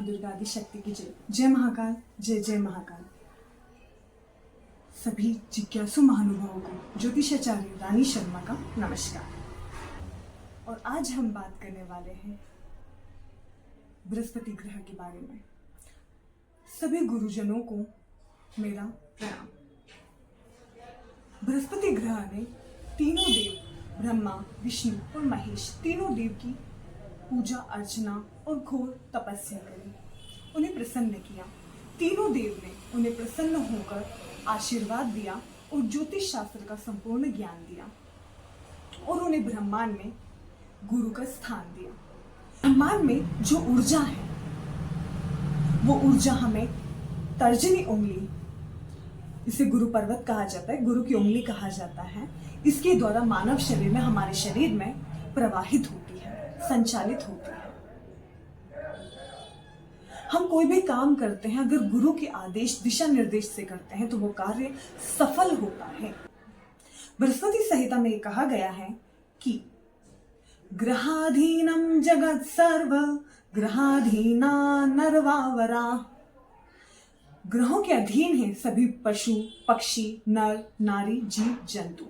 दुर्गा आदि शक्ति की जय। जय महाकाल, जय जय महाकाल। सभी जिज्ञासु महानुभावों को ज्योतिषाचार्य रानी शर्मा का नमस्कार। और आज हम बात करने वाले हैं बृहस्पति ग्रह के बारे में। सभी गुरुजनों को मेरा प्रणाम। बृहस्पति ग्रह ने तीनों देव ब्रह्मा, विष्णु और महेश तीनों देव की पूजा अर्चना और घोर तपस्या करी, उन्हें प्रसन्न किया। तीनों देव ने उन्हें प्रसन्न होकर आशीर्वाद दिया और ज्योतिष शास्त्र का संपूर्ण ज्ञान दिया और उन्हें ब्रह्मांड में गुरु का स्थान दिया। ब्रह्मांड में जो ऊर्जा है वो ऊर्जा हमें तर्जनी उंगली, इसे गुरु पर्वत कहा जाता है, गुरु की उंगली कहा जाता है, इसके द्वारा मानव शरीर में, हमारे शरीर में प्रवाहित होती है, संचालित होती है। हम कोई भी काम करते हैं अगर गुरु के आदेश दिशा निर्देश से करते हैं तो वो कार्य सफल होता है। बृहस्पति संहिता में ये कहा गया है कि ग्रहाधीनम जगत सर्व ग्रहाधीना नरवावरा। ग्रहों के अधीन है सभी पशु पक्षी नर नारी जीव जंतु।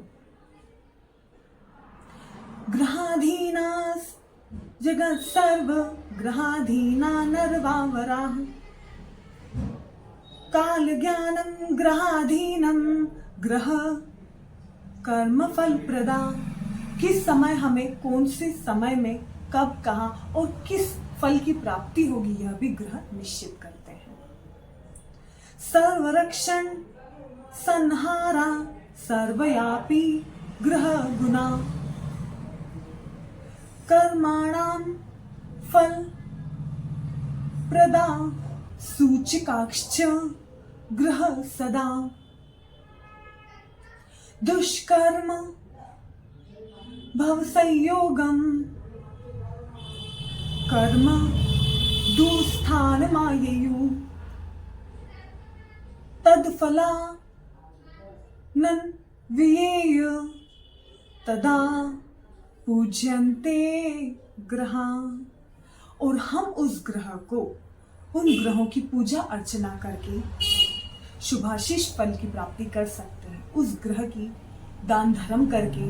ग्रहाधीना जगत सर्व ग्रहाधीना नरवावरा। काल ज्ञानम ग्रहाधीनम ग्रह कर्म फल प्रदा। किस समय हमें कौन से समय में कब कहाँ और किस फल की प्राप्ति होगी यह भी ग्रह निश्चित करते हैं। सर्वरक्षण संहारा सर्वयापी ग्रह गुना। कर्माणाम फल प्रदा सूचकाक्ष ग्रह सदा। दुष्कर्म भव संयोगम कर्म दुस्थान मायेयु। तदफला नन वियेय तदा पूज्यन्ते ग्रहा। और हम उस ग्रह को, उन ग्रहों की पूजा अर्चना करके शुभाशीष फल की प्राप्ति कर सकते हैं। उस ग्रह की दान धर्म करके,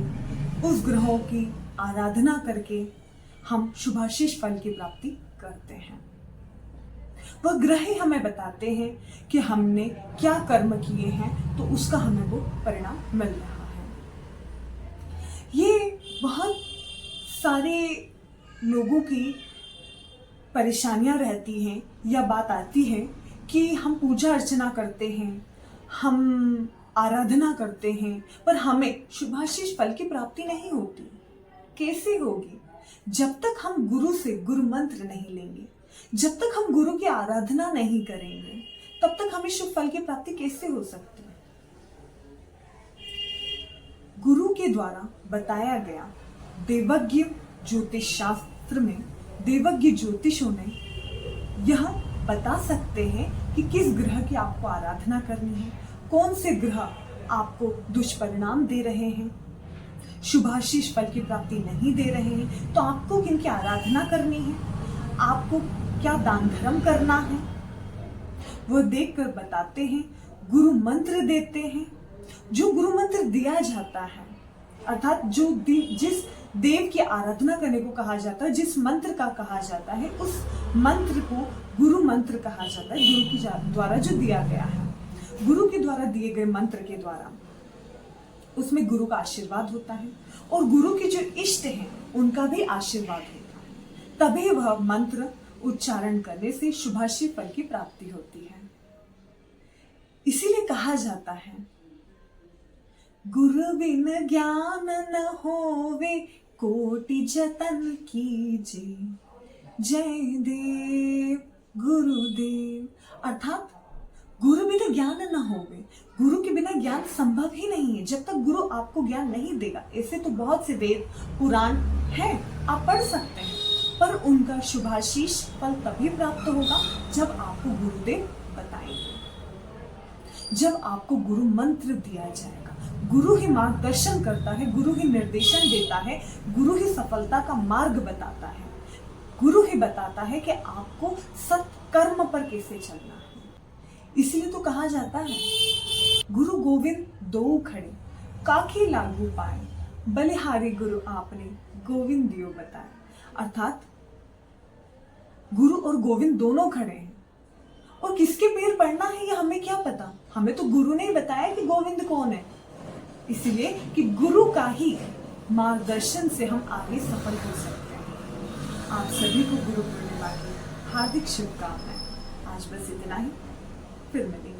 उस ग्रहों की आराधना करके हम शुभाशीष फल की प्राप्ति करते हैं। वह ग्रह ही हमें बताते हैं कि हमने क्या कर्म किए हैं तो उसका हमें वो परिणाम मिल रहा है। ये बहुत सारे लोगों की परेशानियां रहती हैं या बात आती है कि हम पूजा अर्चना करते हैं, हम आराधना करते हैं, पर हमें शुभाशीष फल की प्राप्ति नहीं होती। कैसे होगी? जब तक हम गुरु से गुरु मंत्र नहीं लेंगे, जब तक हम गुरु की आराधना नहीं करेंगे, तब तक हमें शुभ फल की प्राप्ति कैसे हो सकती है? गुरु के द्वारा बताया गया देवज्ञ ज्योतिष शास्त्र में देवज्ञ ज्योतिषों ने यह बता सकते हैं कि किस ग्रह की आपको आराधना करनी है, कौन से ग्रह आपको दुष्परिणाम दे रहे हैं, शुभाशीष फल की प्राप्ति नहीं दे रहे हैं, तो आपको किनकी आराधना करनी है, आपको क्या दान धर्म करना है, वह देखकर बताते हैं। गुरु मंत्र देते हैं। जो गुरु मंत्र दिया जाता है, अर्थात जो जिस देव की आराधना करने को कहा जाता है, जिस मंत्र का कहा जाता है, उस मंत्र को गुरु मंत्र कहा जाता है। गुरु के द्वारा जो दिया गया है, गुरु के द्वारा दिए गए मंत्र के द्वारा उसमें गुरु का आशीर्वाद होता है और गुरु के जो इष्ट हैं उनका भी आशीर्वाद होता है। तभी वह मंत्र उच्चारण करने से शुभाशीष फल की प्राप्ति होती है। इसीलिए कहा जाता है, गुरु बिन ज्ञान न होवे कोटि जतन कीजे। जय देव गुरुदेव। अर्थात गुरु बिना ज्ञान न होवे, गुरु के बिना ज्ञान संभव ही नहीं है। जब तक गुरु आपको ज्ञान नहीं देगा, ऐसे तो बहुत से वेद पुराण हैं, आप पढ़ सकते हैं, पर उनका शुभाशीष फल तभी प्राप्त होगा जब आपको गुरुदेव बताएंगे, जब आपको गुरु मंत्र दिया जाएगा। गुरु ही मार्गदर्शन करता है, गुरु ही निर्देशन देता है, गुरु ही सफलता का मार्ग बताता है, गुरु ही बताता है कि आपको सत्कर्म कैसे चलना है। इसलिए तो कहा जाता है, गुरु गोविंद दो खड़े काखे लागू पाए, बलिहारी गुरु आपने गोविंद दियो बताए। अर्थात गुरु और गोविंद दोनों खड़े हैं, और किसके पैर पड़ना है ये हमें क्या पता। हमें तो गुरु ने ही बताया कि गोविंद कौन है। इसलिए कि गुरु का ही मार्गदर्शन से हम आगे सफल हो सकते हैं। आप सभी को गुरु पूर्णिमा की हार्दिक शुभकामनाएं। आज बस इतना ही, फिर मिलेंगे।